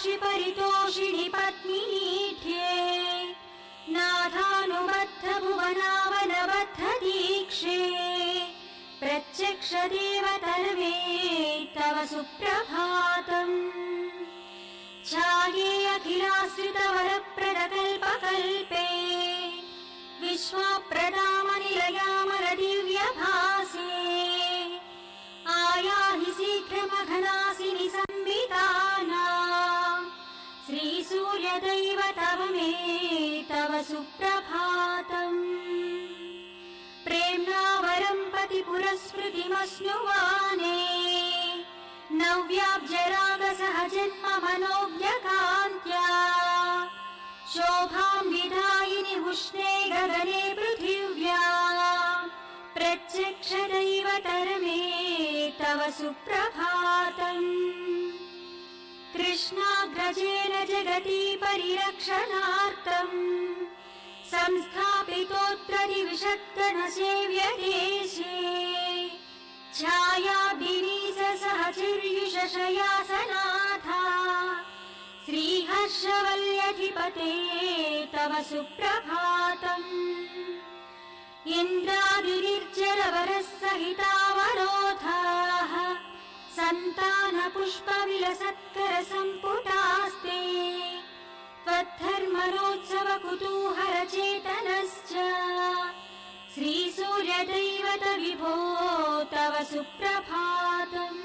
साक्षि परितोषिणि पत्नीठ्ये नाथानुबद्ध भुवनावनबद्ध दीक्षे प्रत्यक्ष देवतर्वे तव सुप्रभातम् ध्याये अखिलाश्रित वरप्रदकल्पकल्पे विश्वप्रदामनिलयामल दिव्यभासे आयाहि शीघ्रमघनासिनि संवितानां श्रीसूर्यदैवतवमे तव सुप्रभातम् प्रेम्णा वरं पति पुरस्मृतिमस्नुवाने नव्याब्जरागसहजन्म मनोज्ञकान्त्या शोभां विधायिनि उष्णे गगने पृथिव्या प्रत्यक्ष दैवतर्वे तव सुप्रभातम् कृष्णाग्रजेन जगति परिरक्षणार्थम् संस्थापितोऽत्र दिविषत्कणसेव्यदेशे छायाब्धिनीश सहचर्युषशयासनाथा श्रीहर्षवल्यधिपते तव सुप्रभातम् इन्द्रादिनिर्जरवरसहितावरोधाः सन्तानपुष्पविलसत्करसम्पुटास्ते त्वद्धर्मणोत्सव कुतूहलचेतनश्च श्रीसूर्यदैवत विभो तव सुप्रभातम्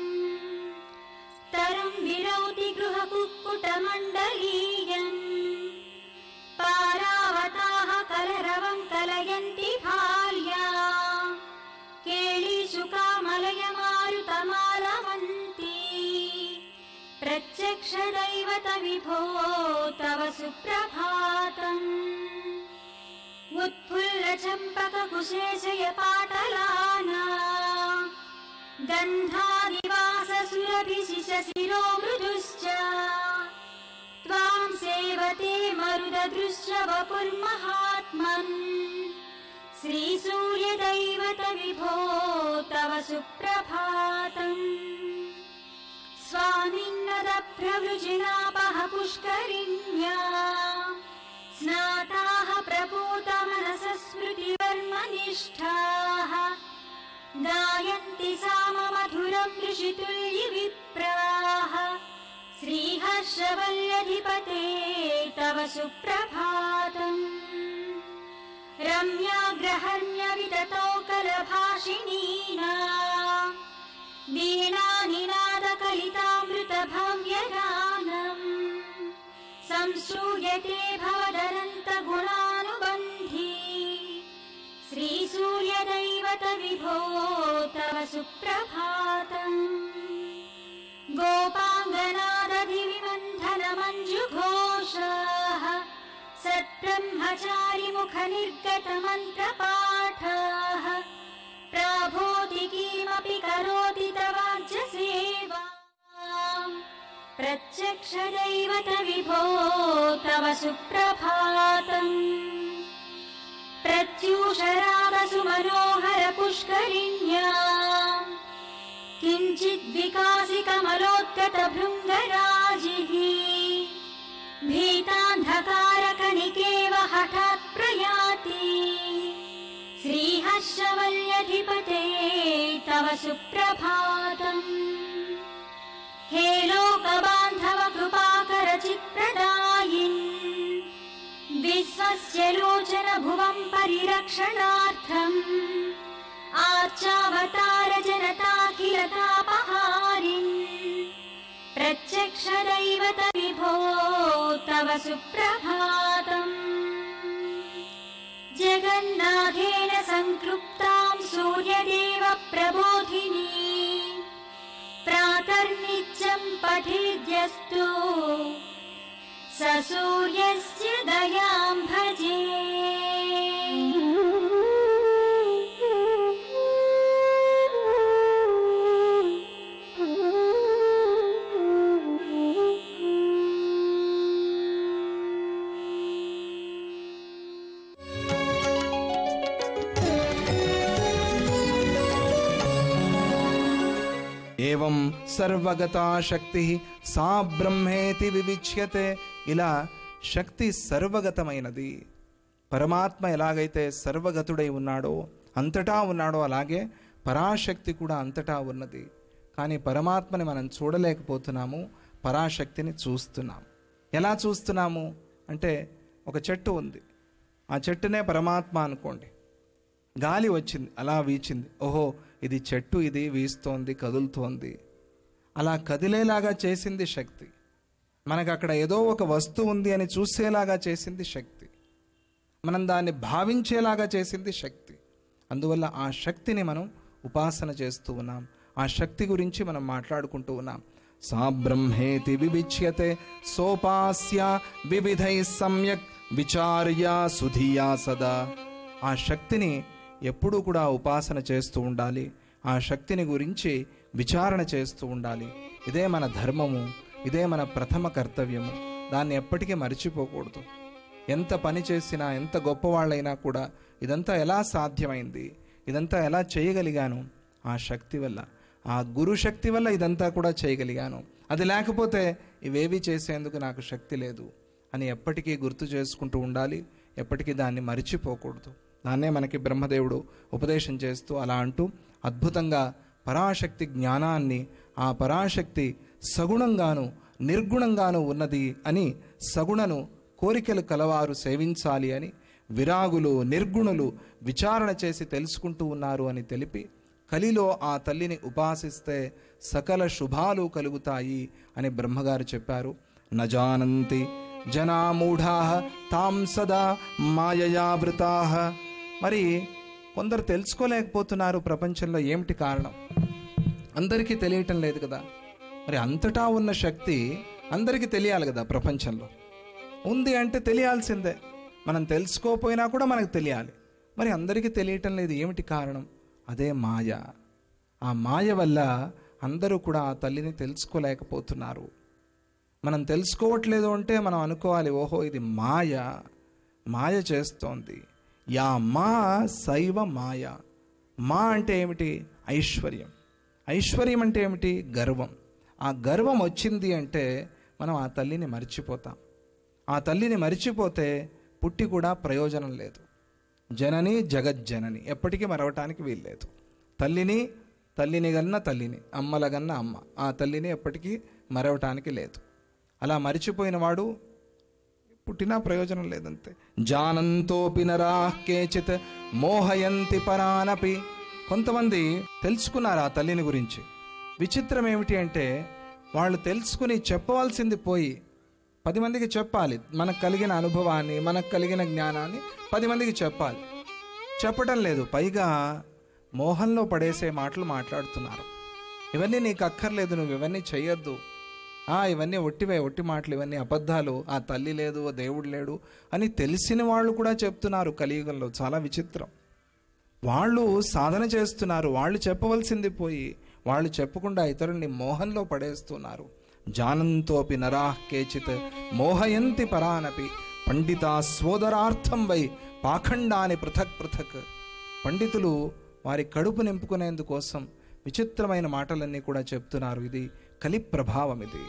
तरं विरौति गृहकुक्कुटमण्डलीयम् पारावताः कलरवं कलयन्ति भाल्या केळीषु कामलयमारुतमालवन्ती प्रत्यक्ष दैवत विभो तव सुप्रभातम् उत्फुल्ल चम्पक कुशेशय पाटलाना गन्धादिवास सुरभिशिष शिरो मृदुश्च त्वां सेवते मरुददृश्य वपुर्महात्मन् श्रीसूर्यदैवत विभो तव सुप्रभातम् स्वामिन्नदप्रवृजिनापः पुष्करिण्या स्नाताः प्रपूतमनसः स्मृतिवर्मनिष्ठाः गायन्ति साममधुरं ऋषितुल्य विप्राः श्रीहर्षवल्यधिपते तव सुप्रभातम् रम्याग्रहण्यविततौ कलभाषिणीना वीणानिनादकलितामृतभव्यगानम् संश्रूयते भवदनन्तगुणानुबन्धी श्रीसूर्यदैवत विभो तव सुप्रभातम् गोपाङ्गनादधिविमन्थनमञ्जुघोषाः सत्ब्रह्मचारिमुखनिर्गतमन्त्रपाठाः प्राभोति किमपि करोति तवाज्यसेवा प्रत्यक्ष दैवत विभो तव सुप्रभातम् प्रत्यूषरागसु मनोहर पुष्करिण्या किञ्चिद्विकासि कमलोद्गत भृङ्गराजिः भीतान्धकारकणिकेव हठात् प्रयाति श्रीहर्षवल्यधिपते तव सुप्रभातम् हे लोकबान्धव कृपाकर चित्प्रदायिन् विश्वस्य लोचन भुवं परिरक्षणार्थम् आर्चावतार जनताखिलतापहारिन् प्रत्यक्ष दैवत विभो तव सुप्रभातम् जगन्नाथेन संक्लुप्तां सूर्यदेव प्रबोधिनी प्रातर्नित्यं पठेद्यस्तु स सूर्यस्य दयां भजे। एवं సర్వగతా శక్తి సా బ్రహ్మేతి వివిచ్యతే. ఇలా శక్తి సర్వగతమైనది. పరమాత్మ ఎలాగైతే సర్వగతుడై ఉన్నాడో, అంతటా ఉన్నాడో, అలాగే పరాశక్తి కూడా అంతటా ఉన్నది. కానీ పరమాత్మని మనం చూడలేకపోతున్నాము, పరాశక్తిని చూస్తున్నాము. ఎలా చూస్తున్నాము అంటే, ఒక చెట్టు ఉంది, ఆ చెట్టునే పరమాత్మ అనుకోండి. గాలి వచ్చింది, అలా వీచింది, ఓహో ఇది చెట్టు, ఇది వీస్తోంది, కదులుతోంది. అలా కదిలేలాగా చేసింది శక్తి. మనకు అక్కడ ఏదో ఒక వస్తువు ఉంది అని చూసేలాగా చేసింది శక్తి. మనం దాన్ని భావించేలాగా చేసింది శక్తి. అందువల్ల ఆ శక్తిని మనం ఉపాసన చేస్తూ ఉన్నాం. ఆ శక్తి గురించి మనం మాట్లాడుకుంటూ ఉన్నాం. సా బ్రహ్మేతి వివిచ్యతే సోపాస్య వివిధై సమ్యక్ విచార్య సుధియా సదా. ఆ శక్తిని ఎప్పుడూ కూడా ఉపాసన చేస్తూ ఉండాలి. ఆ శక్తిని గురించి విచారణ చేస్తూ ఉండాలి. ఇదే మన ధర్మము, ఇదే మన ప్రథమ కర్తవ్యము. దాన్ని ఎప్పటికీ మర్చిపోకూడదు. ఎంత పని చేసినా, ఎంత గొప్పవాళ్ళైనా కూడా ఇదంతా ఎలా సాధ్యమైంది, ఇదంతా ఎలా చేయగలిగాను, ఆ శక్తి వల్ల, ఆ గురు శక్తి వల్ల ఇదంతా కూడా చేయగలిగాను. అది లేకపోతే ఇవేవి చేసేందుకు నాకు శక్తి లేదు అని ఎప్పటికీ గుర్తు చేసుకుంటూ ఉండాలి. ఎప్పటికీ దాన్ని మరిచిపోకూడదు. దాన్నే మనకి బ్రహ్మదేవుడు ఉపదేశం చేస్తూ అలా అంటూ అద్భుతంగా పరాశక్తి జ్ఞానాన్ని, ఆ పరాశక్తి సగుణంగాను నిర్గుణంగాను ఉన్నది అని, సగుణను కోరికలు కలవారు సేవించాలి అని, విరాగులు నిర్గుణులు విచారణ చేసి తెలుసుకుంటూ ఉన్నారు అని తెలిపి, కలిలో ఆ తల్లిని ఉపాసిస్తే సకల శుభాలు కలుగుతాయి అని బ్రహ్మగారు చెప్పారు. నజానంతి జనామూఢా తాం సదా మాయయావృతా. మరి కొందరు తెలుసుకోలేకపోతున్నారు. ప్రపంచంలో ఏమిటి కారణం? అందరికీ తెలియటం లేదు కదా. మరి అంతటా ఉన్న శక్తి అందరికీ తెలియాలి కదా. ప్రపంచంలో ఉంది అంటే తెలియాల్సిందే. మనం తెలుసుకోకపోయినా కూడా మనకు తెలియాలి. మరి అందరికీ తెలియటం లేదు, ఏమిటి కారణం? అదే మాయ. ఆ మాయ వల్ల అందరూ కూడా ఆ తల్లిని తెలుసుకోలేకపోతున్నారు. మనం తెలుసుకోవట్లేదు అంటే మనం అనుకోవాలి, ఓహో ఇది మాయ, మాయ చేస్తోంది. యా మా శైవ మాయ. మా అంటే ఏమిటి? ఐశ్వర్యం. ఐశ్వర్యం అంటే ఏమిటి? గర్వం. ఆ గర్వం వచ్చింది అంటే మనం ఆ తల్లిని మర్చిపోతాం. ఆ తల్లిని మరిచిపోతే పుట్టి కూడా ప్రయోజనం లేదు. జనని జగజ్జనని, ఎప్పటికీ మరవటానికి వీల్లేదు. తల్లిని గన్న తల్లిని, అమ్మలగన్న అమ్మ, ఆ తల్లిని ఎప్పటికీ మరవటానికి లేదు. అలా మరిచిపోయిన వాడు పుట్టినా ప్రయోజనం లేదంతే. జానంతోపి నరాః కేచిత్ మోహయంతి పరానపి. కొంతమంది తెలుసుకున్నారు ఆ తల్లిని గురించి. విచిత్రం ఏమిటి అంటే, వాళ్ళు తెలుసుకుని చెప్పవలసింది పోయి 10 మందికి చెప్పాలి. మనకు కలిగిన అనుభవాన్ని, మనకు కలిగిన జ్ఞానాన్ని 10 మందికి చెప్పాలి. చెప్పటం లేదు. పైగా మోహంలో పడేసే మాటలు మాట్లాడుతున్నారు. ఇవన్నీ నీకు అక్కర్లేదు, నువ్వు ఇవన్నీ చెయ్యొద్దు, ఇవన్నీ ఒట్టివే, ఒట్టి మాటలు, ఇవన్నీ అబద్ధాలు, ఆ తల్లి లేదు, దేవుడు లేడు అని తెలిసిన వాళ్ళు కూడా చెప్తున్నారు కలియుగంలో. చాలా విచిత్రం. వాళ్ళు సాధన చేస్తున్నారు, వాళ్ళు చెప్పవలసింది పోయి వాళ్ళు చెప్పకుండా ఇతరుల్ని మోహంలో పడేస్తున్నారు. జానంతోపి నరాః కేచిత్ మోహయంతి పరానపి పండితా సోదరార్థం వై పాఖండాని పృథక్ పృథక్. పండితులు వారి కడుపు నింపుకునేందుకోసం విచిత్రమైన మాటలన్నీ కూడా చెప్తున్నారు. ఇది కలి ప్రభావం. ఇది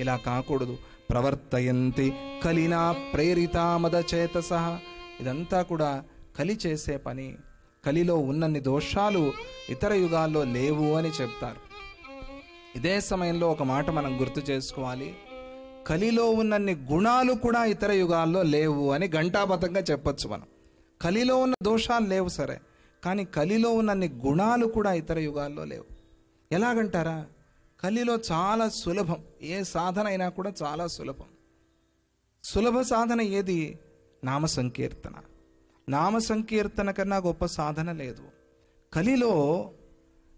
ఇలా కాకూడదు. ప్రవర్తయంతి కలినా ప్రేరితా మదచేతసః. ఇదంతా కూడా కలి చేసే పని. కలిలో ఉన్నన్ని దోషాలు ఇతర యుగాల్లో లేవు అని చెప్తారు. ఇదే సమయంలో ఒక మాట మనం గుర్తు చేసుకోవాలి. కలిలో ఉన్నన్ని గుణాలు కూడా ఇతర యుగాల్లో లేవు అని ఘంటాబద్ధంగా చెప్పొచ్చు మనం. కలిలో ఉన్న దోషాలు లేవు సరే, కానీ కలిలో ఉన్నన్ని గుణాలు కూడా ఇతర యుగాల్లో లేవు. ఎలాగంటారా? కలిలో చాలా సులభం. ఏ సాధన అయినా కూడా చాలా సులభం. సులభ సాధన ఏది? నామ సంకీర్తన. నామ సంకీర్తన కన్నా గొప్ప సాధన లేదు. కలిలో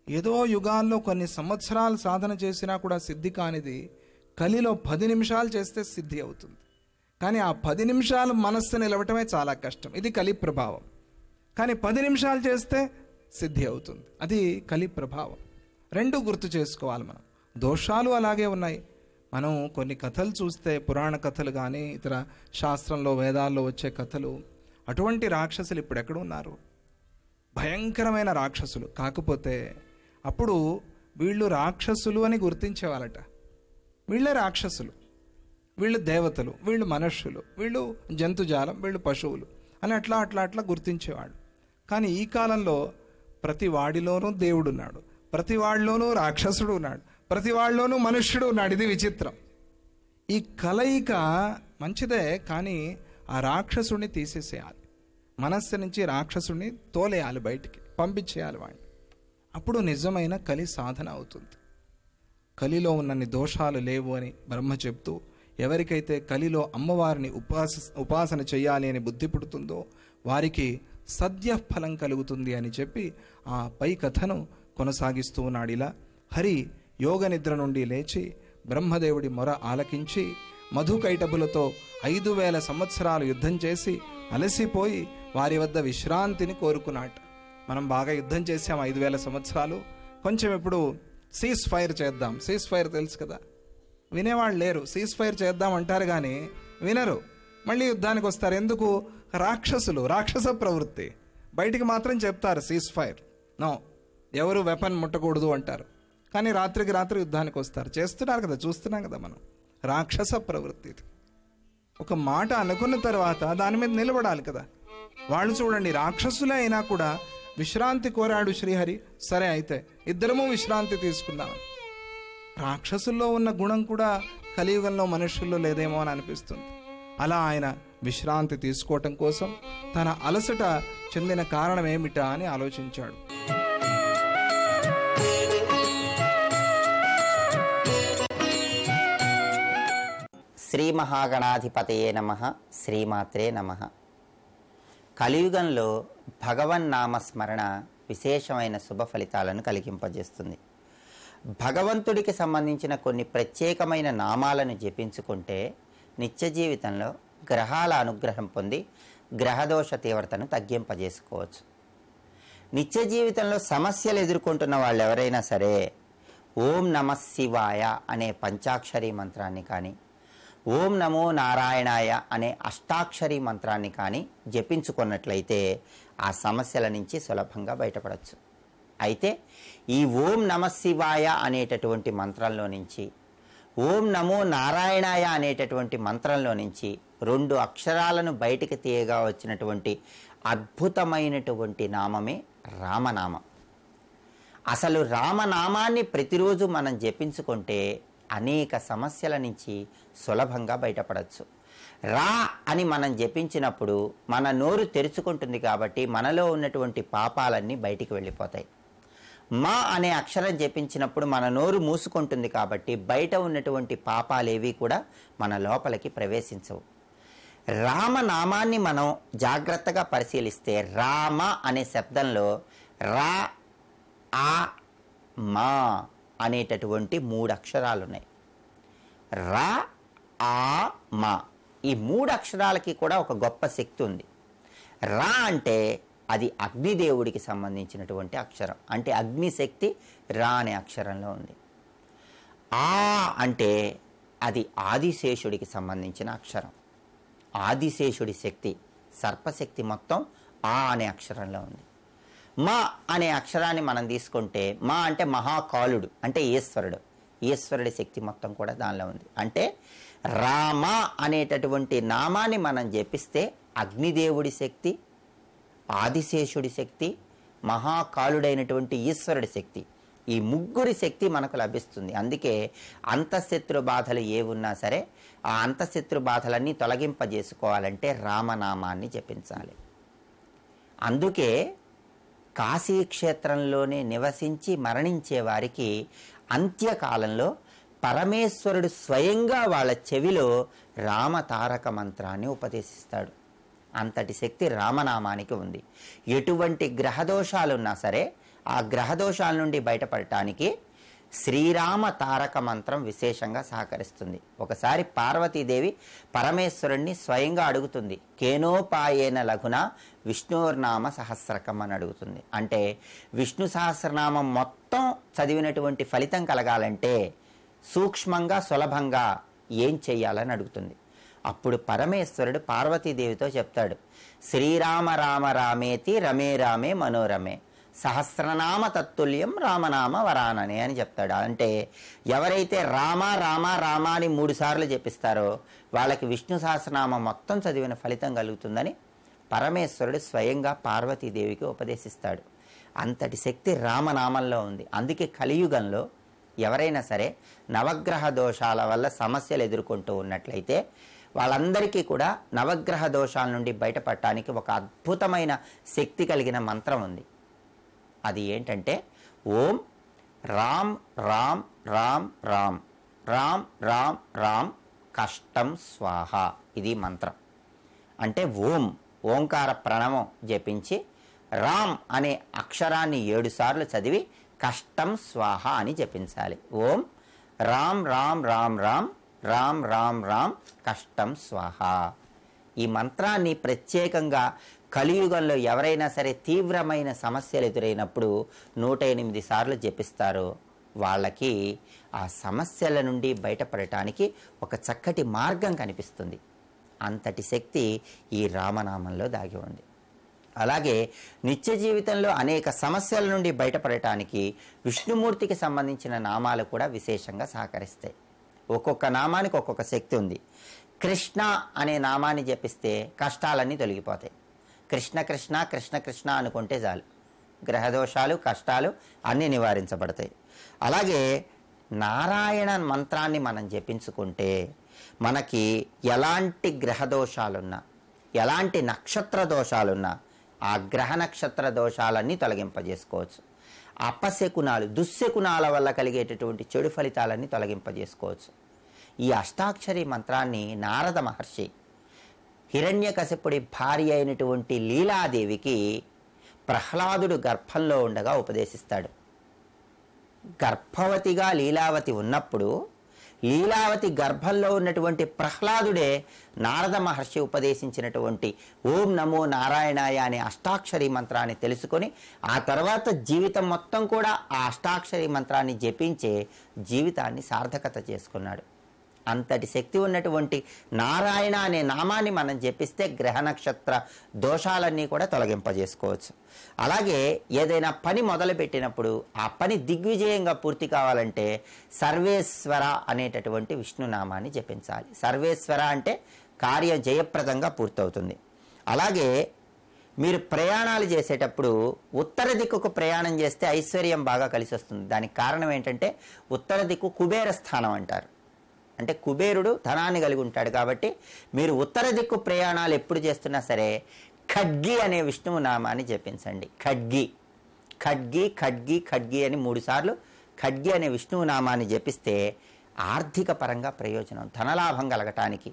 ఏదో యుగాల్లో కొన్ని సంవత్సరాలు సాధన చేసినా కూడా సిద్ధి కానిది కలిలో 10 నిమిషాలు చేస్తే సిద్ధి అవుతుంది. కానీ ఆ 10 నిమిషాలు మనస్సు నిలవటమే చాలా కష్టం. ఇది కలి ప్రభావం. కానీ 10 నిమిషాలు చేస్తే సిద్ధి అవుతుంది. అది కలి ప్రభావం. రెండు గుర్తు చేసుకోవాలి మనం. దోషాలు అలాగే ఉన్నాయి. మనం కొన్ని కథలు చూస్తే, పురాణ కథలు కానీ ఇతర శాస్త్రంలో వేదాల్లో వచ్చే కథలు, అటువంటి రాక్షసులు ఇప్పుడు ఎక్కడ ఉన్నారు? భయంకరమైన రాక్షసులు. కాకపోతే అప్పుడు వీళ్ళు రాక్షసులు అని గుర్తించేవాళ్ళట. వీళ్ళే రాక్షసులు, వీళ్ళు దేవతలు, వీళ్ళు మనుష్యులు, వీళ్ళు జంతుజాలం, వీళ్ళు పశువులు అని అట్లా అట్లా అట్లా గుర్తించేవాడు. కానీ ఈ కాలంలో ప్రతి వాడిలోనూ దేవుడున్నాడు, ప్రతి వాడిలోనూ రాక్షసుడు ఉన్నాడు, ప్రతి వాడిలోనూ మనుష్యుడు ఉన్నాడు. ఇది విచిత్రం. ఈ కలయిక మంచిదే, కానీ ఆ రాక్షసుడిని తీసేసేయాలి. మనస్సు నుంచి రాక్షసుడిని తోలేయాలి, బయటికి పంపించేయాలి వాడిని. అప్పుడు నిజమైన కలి సాధన అవుతుంది. కలిలో ఉన్నన్ని దోషాలు లేవు అని బ్రహ్మ చెప్తూ, ఎవరికైతే కలిలో అమ్మవారిని ఉపాసన చేయాలి అని బుద్ధి పుడుతుందో వారికి సద్య ఫలం కలుగుతుంది అని చెప్పి ఆ పై కథను కొనసాగిస్తూ ఉన్నాడు. ఇలా హరి యోగ నిద్ర నుండి లేచి బ్రహ్మదేవుడి మొర ఆలకించి మధుకైటభులతో 5000 సంవత్సరాలు యుద్ధం చేసి అలసిపోయి వారి వద్ద విశ్రాంతిని కోరుకున్నాట. మనం బాగా యుద్ధం చేసాం 5000 సంవత్సరాలు, కొంచెం ఇప్పుడు సీజ్ ఫైర్ చేద్దాం. సీజ్ ఫైర్ తెలుసు కదా, వినేవాళ్ళు లేరు. సీజ్ ఫైర్ చేద్దాం అంటారు కానీ వినరు, మళ్ళీ యుద్ధానికి వస్తారు. ఎందుకు? రాక్షసులు, రాక్షస ప్రవృత్తి. బయటికి మాత్రం చెప్తారు సీజ్ ఫైర్, నో, ఎవరు వెపన్ ముట్టకూడదు అంటారు, కానీ రాత్రికి రాత్రి యుద్ధానికి వస్తారు. చేస్తున్నారు కదా, చూస్తున్నాం కదా మనం. రాక్షస ప్రవృత్తి. ఒక మాట అనుకున్న తర్వాత దాని మీద నిలబడాలి కదా. వాళ్ళు చూడండి, రాక్షసులే అయినా కూడా విశ్రాంతి కోరాడు శ్రీహరి. సరే అయితే ఇద్దరము విశ్రాంతి తీసుకుందాం. రాక్షసుల్లో ఉన్న గుణం కూడా కలియుగంలో మనుషుల్లో లేదేమో అని అనిపిస్తుంది. అలా ఆయన విశ్రాంతి తీసుకోవటం కోసం తన అలసట చెందిన కారణం ఏమిటా అని ఆలోచించాడు. శ్రీ మహాగణాధిపతయే నమః. శ్రీమాత్రే నమః. కలియుగంలో భగవన్నామస్మరణ విశేషమైన శుభ ఫలితాలను కలిగింపజేస్తుంది. భగవంతుడికి సంబంధించిన కొన్ని ప్రత్యేకమైన నామాలను జపించుకుంటే నిత్య జీవితంలో గ్రహాల అనుగ్రహం పొంది గ్రహదోష తీవ్రతను తగ్గింపజేసుకోవచ్చు. నిత్య జీవితంలో సమస్యలు ఎదుర్కొంటున్న వాళ్ళు ఎవరైనా సరే ఓం నమః శివాయ అనే పంచాక్షరీ మంత్రాన్ని కానీ, ఓం నమో నారాయణాయ అనే అష్టాక్షరీ మంత్రాన్ని కానీ జపించుకున్నట్లయితే ఆ సమస్యల నుంచి సులభంగా బయటపడవచ్చు. అయితే ఈ ఓం నమః శివాయ అనేటటువంటి మంత్రంలో నుంచి, ఓం నమో నారాయణాయ అనేటటువంటి మంత్రంలో నుంచి 2 అక్షరాలను బయటికి తీయగా వచ్చినటువంటి అద్భుతమైనటువంటి నామమే రామనామం. అసలు రామనామాన్ని ప్రతిరోజు మనం జపించుకుంటే అనేక సమస్యల నుంచి సులభంగా బయటపడవచ్చు. రా అని మనం జపించినప్పుడు మన నోరు తెరుచుకుంటుంది కాబట్టి మనలో ఉన్నటువంటి పాపాలన్నీ బయటికి వెళ్ళిపోతాయి. మా అనే అక్షరం జపించినప్పుడు మన నోరు మూసుకుంటుంది కాబట్టి బయట ఉన్నటువంటి పాపాలేవి కూడా మన లోపలికి ప్రవేశించవు. రామనామాన్ని మనం జాగ్రత్తగా పరిశీలిస్తే రామ అనే శబ్దంలో రా, ఆ, మా అనేటటువంటి 3 అక్షరాలు ఉన్నాయి. రా, ఆ, మా ఈ 3 అక్షరాలకి కూడా ఒక గొప్ప శక్తి ఉంది. రా అంటే అది అగ్నిదేవుడికి సంబంధించినటువంటి అక్షరం, అంటే అగ్నిశక్తి రా అనే అక్షరంలో ఉంది. ఆ అంటే అది ఆదిశేషుడికి సంబంధించిన అక్షరం. ఆదిశేషుడి శక్తి, సర్పశక్తి మొత్తం ఆ అనే అక్షరంలో ఉంది. మా అనే అక్షరాన్ని మనం తీసుకుంటే మా అంటే మహాకాలుడు, అంటే ఈశ్వరుడు. ఈశ్వరుడి శక్తి మొత్తం కూడా దానిలో ఉంది. అంటే రామ అనేటటువంటి నామాన్ని మనం జపిస్తే అగ్నిదేవుడి శక్తి, ఆదిశేషుడి శక్తి, మహాకాలుడైనటువంటి ఈశ్వరుడి శక్తి, ఈ 3 శక్తి మనకు లభిస్తుంది. అందుకే అంతఃశత్రు బాధలు ఏవున్నా సరే ఆ అంతఃశత్రు బాధలన్నీ తొలగింపజేసుకోవాలంటే రామనామాన్ని జపించాలి. అందుకే కాశీక్షేత్రంలోనే నివసించి మరణించే వారికి అంత్యకాలంలో పరమేశ్వరుడు స్వయంగా వాళ్ళ చెవిలో రామతారక మంత్రాన్ని ఉపదేశిస్తాడు. అంతటి శక్తి రామనామానికి ఉంది. ఎటువంటి గ్రహదోషాలున్నా సరే ఆ గ్రహదోషాల నుండి బయటపడటానికి శ్రీరామ తారక మంత్రం విశేషంగా సహకరిస్తుంది. ఒకసారి పార్వతీదేవి పరమేశ్వరుణ్ణి స్వయంగా అడుగుతుంది, కేనోపాయేన లఘున విష్ణుర్నామ సహస్రకం అని అడుగుతుంది. అంటే విష్ణు సహస్రనామం మొత్తం చదివినటువంటి ఫలితం కలగాలంటే సూక్ష్మంగా సులభంగా ఏం చెయ్యాలని అడుగుతుంది. అప్పుడు పరమేశ్వరుడు పార్వతీదేవితో చెప్తాడు, శ్రీరామ రామ రామేతి రమే రామే మనోరమే సహస్రనామ తత్తుల్యం రామనామ వరాననే అని చెప్తాడు. అంటే ఎవరైతే రామ రామ రామ అని 3 సార్లు జపిస్తారో వాళ్ళకి విష్ణు సహస్రనామం మొత్తం చదివిన ఫలితం కలుగుతుందని పరమేశ్వరుడు స్వయంగా పార్వతీదేవికి ఉపదేశిస్తాడు. అంతటి శక్తి రామనామంలో ఉంది. అందుకే కలియుగంలో ఎవరైనా సరే నవగ్రహ దోషాల వల్ల సమస్యలు ఎదుర్కొంటూ ఉన్నట్లయితే వాళ్ళందరికీ కూడా నవగ్రహ దోషాల నుండి బయటపడటానికి ఒక అద్భుతమైన శక్తి కలిగిన మంత్రం ఉంది. అది ఏంటంటే ఓం రామ్ రామ్ రామ్ రామ్ రామ్ రామ్ రామ్ కష్టం స్వాహ. ఇది మంత్రం. అంటే ఓంకార ప్రణవం జపించి రామ్ అనే అక్షరాన్ని 7 సార్లు చదివి కష్టం స్వాహ అని జపించాలి. ఓం రామ్ రామ్ రామ్ రామ్ రామ్ రామ్ రామ్ కష్టం స్వాహ. ఈ మంత్రాన్ని ప్రత్యేకంగా కలియుగంలో ఎవరైనా సరే తీవ్రమైన సమస్యలు ఎదురైనప్పుడు 108 సార్లు జపిస్తారో వాళ్ళకి ఆ సమస్యల నుండి బయటపడటానికి ఒక చక్కటి మార్గం కనిపిస్తుంది. అంతటి శక్తి ఈ రామనామంలో దాగి ఉంది. అలాగే నిత్య జీవితంలో అనేక సమస్యల నుండి బయటపడటానికి విష్ణుమూర్తికి సంబంధించిన నామాలు కూడా విశేషంగా సహకరిస్తాయి. ఒక్కొక్క నామానికి ఒక్కొక్క శక్తి ఉంది. కృష్ణ అనే నామాన్ని జపిస్తే కష్టాలన్నీ తొలగిపోతాయి. కృష్ణ కృష్ణ కృష్ణ కృష్ణ అనుకుంటే చాలు, గ్రహదోషాలు కష్టాలు అన్నీ నివారించబడతాయి. అలాగే నారాయణ మంత్రాన్ని మనం జపించుకుంటే మనకి ఎలాంటి గ్రహదోషాలున్నా ఎలాంటి నక్షత్ర దోషాలున్నా ఆ గ్రహ నక్షత్ర దోషాలన్నీ తొలగింపజేసుకోవచ్చు. అపశకునాలు దుశ్శకునాల వల్ల కలిగేటటువంటి చెడు ఫలితాలన్నీ తొలగింపజేసుకోవచ్చు. ఈ అష్టాక్షరి మంత్రాన్ని నారద మహర్షి హిరణ్యకశిపుడి భార్య అయినటువంటి లీలాదేవికి ప్రహ్లాదుడు గర్భంలో ఉండగా ఉపదేశిస్తాడు. గర్భవతిగా లీలావతి ఉన్నప్పుడు లీలావతి గర్భంలో ఉన్నటువంటి ప్రహ్లాదుడే నారద మహర్షి ఉపదేశించినటువంటి ఓం నమో నారాయణాయ అనే అష్టాక్షరి మంత్రాన్ని తెలుసుకొని ఆ తర్వాత జీవితం మొత్తం కూడా ఆ అష్టాక్షరి మంత్రాన్ని జపించే జీవితాన్ని సార్థకత చేసుకున్నాడు. అంతటి శక్తి ఉన్నటువంటి నారాయణ అనే నామాన్ని మనం జపిస్తే గ్రహ నక్షత్ర దోషాలన్నీ కూడా తొలగింపజేసుకోవచ్చు. అలాగే ఏదైనా పని మొదలుపెట్టినప్పుడు ఆ పని దిగ్విజయంగా పూర్తి కావాలంటే సర్వేశ్వర అనేటటువంటి విష్ణునామాన్ని జపించాలి. సర్వేశ్వర అంటే కార్యం జయప్రదంగా పూర్తవుతుంది. అలాగే మీరు ప్రయాణాలు చేసేటప్పుడు ఉత్తర దిక్కుకు ప్రయాణం చేస్తే ఐశ్వర్యం బాగా కలిసి వస్తుంది. దానికి కారణం ఏంటంటే ఉత్తర దిక్కు కుబేర స్థానం అంటారు. అంటే కుబేరుడు ధనాన్ని కలిగి ఉంటాడు. కాబట్టి మీరు ఉత్తర దిక్కు ప్రయాణాలు ఎప్పుడు చేస్తున్నా సరే ఖడ్గి అనే విష్ణువు నామాన్ని జపించండి. ఖడ్గి ఖడ్గి ఖడ్గి ఖడ్గి అని 3 సార్లు ఖడ్గి అనే విష్ణువు నామాన్ని జపిస్తే ఆర్థిక పరంగా ప్రయోజనం, ధనలాభం కలగటానికి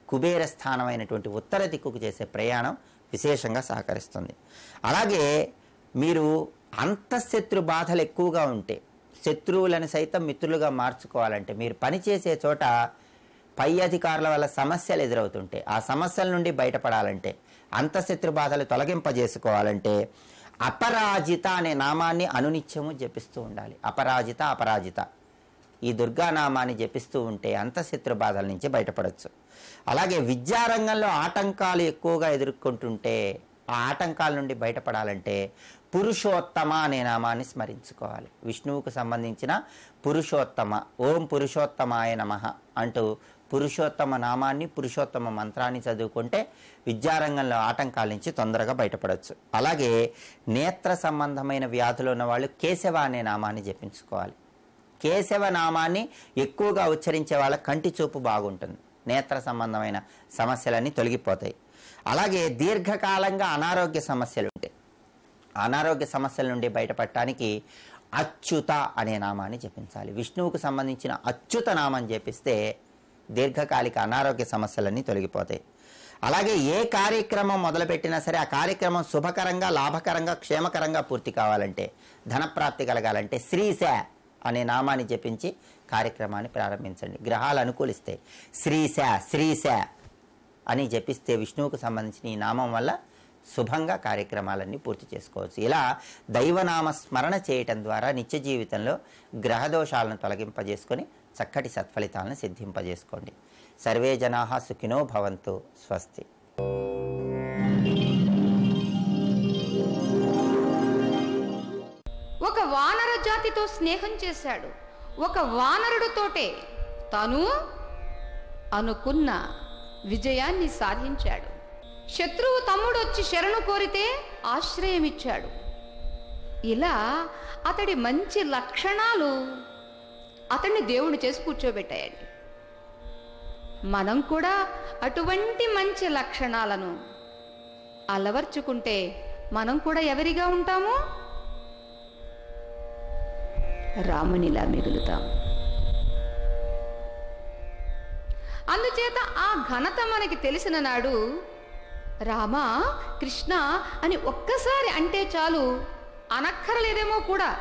కుబేర స్థానమైనటువంటి ఉత్తర దిక్కుకు చేసే ప్రయాణం విశేషంగా సహకరిస్తుంది. అలాగే మీరు అంతఃశత్రు బాధలు ఎక్కువగా ఉంటే శత్రువులను సైతం మిత్రులుగా మార్చుకోవాలంటే మీరు పనిచేసే చోట పై అధికారుల వల్ల సమస్యలు ఎదురవుతుంటే ఆ సమస్యల నుండి బయటపడాలంటే అంతఃశత్రు బాధలు తొలగింపజేసుకోవాలంటే అపరాజిత అనే నామాన్ని అనునిత్యము జపిస్తూ ఉండాలి. అపరాజిత అపరాజిత ఈ దుర్గానామాన్ని జపిస్తూ ఉంటే అంతఃశత్రు బాధల నుంచి బయటపడవచ్చు. అలాగే విద్యారంగంలో ఆటంకాలు ఎక్కువగా ఎదుర్కొంటుంటే ఆ ఆటంకాల నుండి బయటపడాలంటే పురుషోత్తమ అనే నామాన్ని స్మరించుకోవాలి. విష్ణువుకు సంబంధించిన పురుషోత్తమ ఓం పురుషోత్తమాయ నమః అంటూ పురుషోత్తమ నామాన్ని పురుషోత్తమ మంత్రాన్ని చదువుకుంటే విద్యారంగంలో ఆటంకాల నుంచి తొందరగా బయటపడవచ్చు. అలాగే నేత్ర సంబంధమైన వ్యాధులు ఉన్న వాళ్ళు కేశవ అనే నామాన్ని జపించుకోవాలి. కేశవ నామాన్ని ఎక్కువగా ఉచ్చరించే వాళ్ళ కంటి చూపు బాగుంటుంది, నేత్ర సంబంధమైన సమస్యలన్నీ తొలగిపోతాయి. అలాగే దీర్ఘకాలంగా అనారోగ్య సమస్యలు ఉంటాయి. అనారోగ్య సమస్యల నుండి బయటపడటానికి అచ్యుత అనే నామాన్ని జపించాలి. విష్ణువుకు సంబంధించిన అచ్యుత నామాన్ని జపిస్తే దీర్ఘకాలిక అనారోగ్య సమస్యలన్నీ తొలగిపోతాయి. అలాగే ఏ కార్యక్రమం మొదలుపెట్టినా సరే ఆ కార్యక్రమం శుభకరంగా లాభకరంగా క్షేమకరంగా పూర్తి కావాలంటే ధనప్రాప్తి కలగాలంటే శ్రీశ అనే నామాన్ని జపించి కార్యక్రమాన్ని ప్రారంభించండి. గ్రహాలు అనుకూలిస్తాయి. శ్రీశ శ్రీశ అని జపిస్తే విష్ణువుకు సంబంధించిన ఈ నామం వల్ల శుభంగా కార్యక్రమాలన్నీ పూర్తి చేసుకోవచ్చు. ఇలా దైవనామ స్మరణ చేయటం ద్వారా నిత్య జీవితంలో గ్రహదోషాలను తొలగింపజేసుకొని చక్కటి సత్ఫలితాలను సిద్ధింపజేసుకోండి. సర్వే జనాః సుఖినో భవంతు. స్వస్తి. వాడితో స్నేహం చేశాడు. ఒక వానరుడితోటే తను అనుకున్న విజయాన్ని సాధించాడు. శత్రువు తమ్ముడు వచ్చి శరణు కోరితే ఆశ్రయం ఇచ్చాడు. ఇలా అతడి మంచి లక్షణాలు అతన్ని దేవుడు చేసి కూర్చోబెట్టాయండి. మనం కూడా అటువంటి మంచి లక్షణాలను అలవర్చుకుంటే మనం కూడా ఎవరిగా ఉంటాము? రామునిలా మిగులుతాం. అందుచేత ఆ ఘనత మనకి తెలిసిన నాడు రామ కృష్ణ అని ఒక్కసారి అంటే చాలు, అనక్కరలేదేమో కూడా.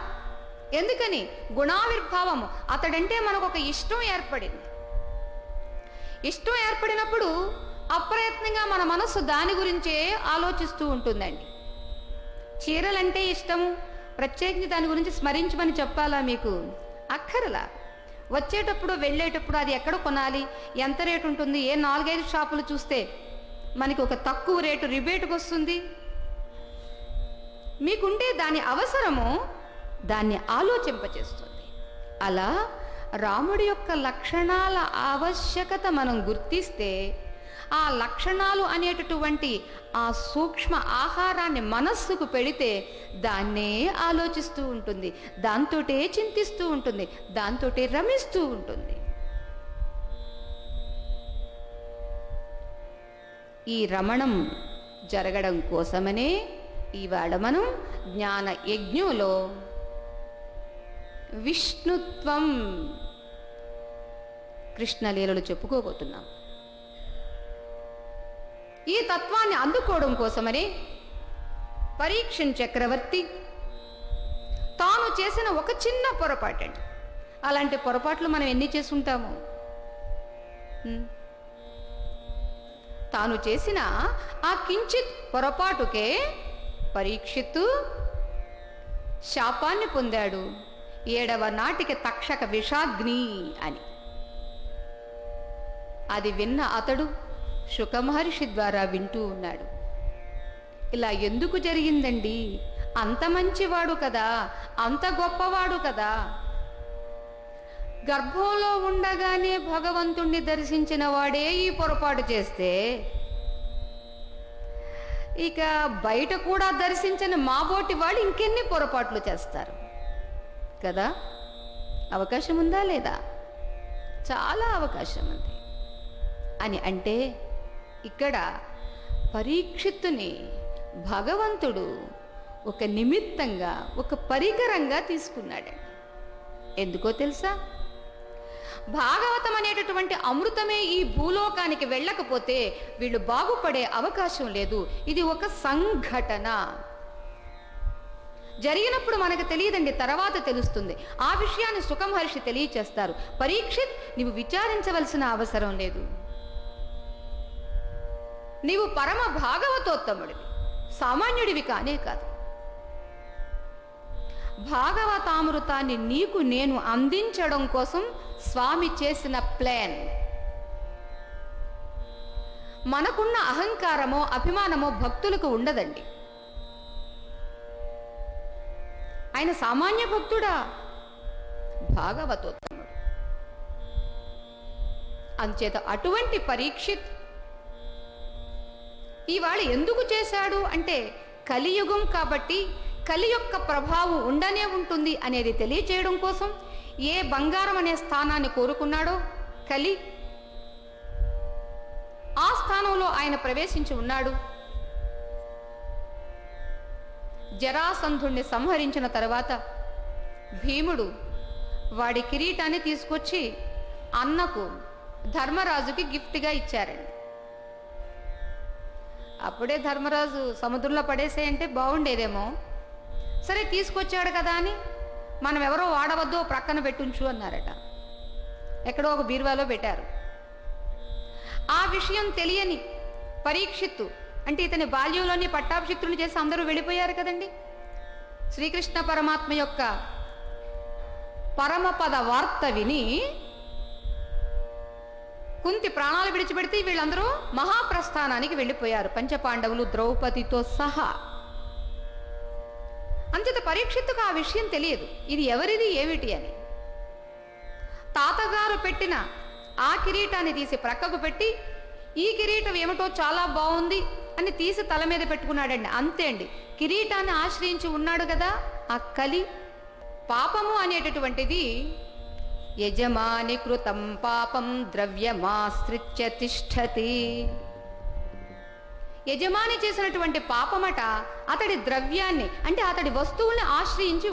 ఎందుకని? గుణావిర్భావము. అతడంటే మనకు ఒక ఇష్టం ఏర్పడింది. ఇష్టం ఏర్పడినప్పుడు అప్రయత్నంగా మన మనస్సు దాని గురించే ఆలోచిస్తూ ఉంటుందండి. చీరలంటే ఇష్టము, ప్రత్యేకించి దాని గురించి స్మరించమని చెప్పాలా మీకు? అక్కరలా. వచ్చేటప్పుడు వెళ్ళేటప్పుడు అది ఎక్కడ కొనాలి, ఎంత రేటు ఉంటుంది, ఏ 4-5 షాపులు చూస్తే మనకి ఒక తక్కువ రేటు రిబేట్కి వస్తుంది. మీకుంటే దాని అవసరము దాన్ని ఆలోచింపచేస్తుంది. అలా రాముడి యొక్క లక్షణాల ఆవశ్యకత మనం గుర్తిస్తే ఆ లక్షణాలు అనేటటువంటి ఆ సూక్ష్మ ఆహారాన్ని మనస్సుకు పెడితే దాన్నే ఆలోచిస్తూ ఉంటుంది, దాంతోటే చింతిస్తూ ఉంటుంది, దాంతోటే రమిస్తూ ఉంటుంది. ఈ రమణం జరగడం కోసమనే ఇవాళ మనం జ్ఞాన యజ్ఞంలో విష్ణుత్వం కృష్ణలీలలు చెప్పుకోబోతున్నాం. ఈ తత్వాన్ని అందుకోవడం కోసమని పరీక్షణ్ చక్రవర్తి తాను చేసిన ఒక చిన్న పొరపాటండి. అలాంటి పొరపాట్లు మనం ఎన్ని చేసుంటాము? తాను చేసిన ఆ కించిత్ పొరపాటుకే పరీక్షిత్తు శాపాన్ని పొందాడు. 7వ నాటికి తక్షక విషాగ్ని అని. అది విన్న అతడు శుక మహర్షి ద్వారా వింటూ ఉన్నాడు. ఇలా ఎందుకు జరిగిందండి? అంత మంచివాడు కదా, అంత గొప్పవాడు కదా, గర్భంలో ఉండగానే భగవంతుణ్ణి దర్శించిన వాడే ఈ పొరపాటు చేస్తే ఇక బయట కూడా దర్శించిన మాబోటి వాడు ఇంకెన్ని పొరపాట్లు చేస్తారు కదా? అవకాశం ఉందా లేదా? చాలా అవకాశం ఉంది. అని అంటే ఇక్కడ పరీక్షిత్తుని భగవంతుడు ఒక నిమిత్తంగా, ఒక పరికరంగా తీసుకున్నాడండి. ఎందుకో తెలుసా? భాగవతం అనేటటువంటి అమృతమే ఈ భూలోకానికి వెళ్ళకపోతే వీళ్ళు బాగుపడే అవకాశం లేదు. ఇది ఒక సంఘటన. జరిగినప్పుడు మనకు తెలియదండి, తర్వాత తెలుస్తుంది. ఆ విషయాన్ని శుక మహర్షి తెలియచేస్తారు. పరీక్షిత్, నీవు విచారించవలసిన అవసరం లేదు. నీవు పరమ భాగవతోత్తముడివి, సామాన్యుడివి కానే కాదు. భాగవతామృతాన్ని నీకు నేను అందించడం కోసం స్వామి చేసిన ప్లాన్. మనకున్న అహంకారమో అభిమానమో భక్తులకు ఉండదండి. ఆయన సామాన్య భక్తుడా? భాగవతోత్తముడు. అంచేత అటువంటి పరీక్షిత్ ఇవాళ ఎందుకు చేశాడు అంటే, కలియుగం కాబట్టి కలి యొక్క ప్రభావం ఉండనే ఉంటుంది అనేది తెలియచేయడం కోసం ఏ బంగారం అనే స్థానాన్ని కోరుకున్నాడో కలి, ఆ స్థానంలో ఆయన ప్రవేశించి ఉన్నాడు. జరాసంధుణ్ణి సంహరించిన తర్వాత భీముడు వాడి కిరీటాన్ని తీసుకొచ్చి అన్నకు, ధర్మరాజుకి గిఫ్ట్గా ఇచ్చారండి. అప్పుడే ధర్మరాజు సముద్రంలో పడేసేయంటే బాగుండేదేమో. సరే తీసుకొచ్చాడు కదా అని మనం ఎవరో వాడవద్దు, ప్రక్కన పెట్టుంచు అన్నారట. ఎక్కడో ఒక బీరువాలో పెట్టారు. ఆ విషయం తెలియని పరీక్షిత్తు, అంటే ఇతని బాల్యంలోని పట్టాభిషిక్తుని చేసి అందరూ వెళ్ళిపోయారు కదండి. శ్రీకృష్ణ పరమాత్మ యొక్క పరమపద వార్త విని కుంతి ప్రాణాలు విడిచిపెడితే వీళ్ళందరూ మహాప్రస్థానానికి వెళ్ళిపోయారు, పంచపాండవులు ద్రౌపదితో సహా. అంచేత పరీక్షిత్తుకు ఆ విషయం తెలియదు, ఇది ఎవరిది ఏమిటి అని. తాతగారు పెట్టిన ఆ కిరీటాన్ని తీసి ప్రక్కకు పెట్టి, ఈ కిరీటం ఏమిటో చాలా బాగుంది అని తీసి తల మీద పెట్టుకున్నాడండి. అంతే అండి, కిరీటాన్ని ఆశ్రయించి ఉన్నాడు కదా ఆ కలి. పాపము అనేటటువంటిది యజమాని కృతం పాపం ద్రవ్యమాశ్రిత్య తిష్టతి. యజమాని చేసినటువంటి పాపమట అతడి ద్రవ్యాన్ని అంటే అతడి వస్తువుల్ని ఆశ్రయించి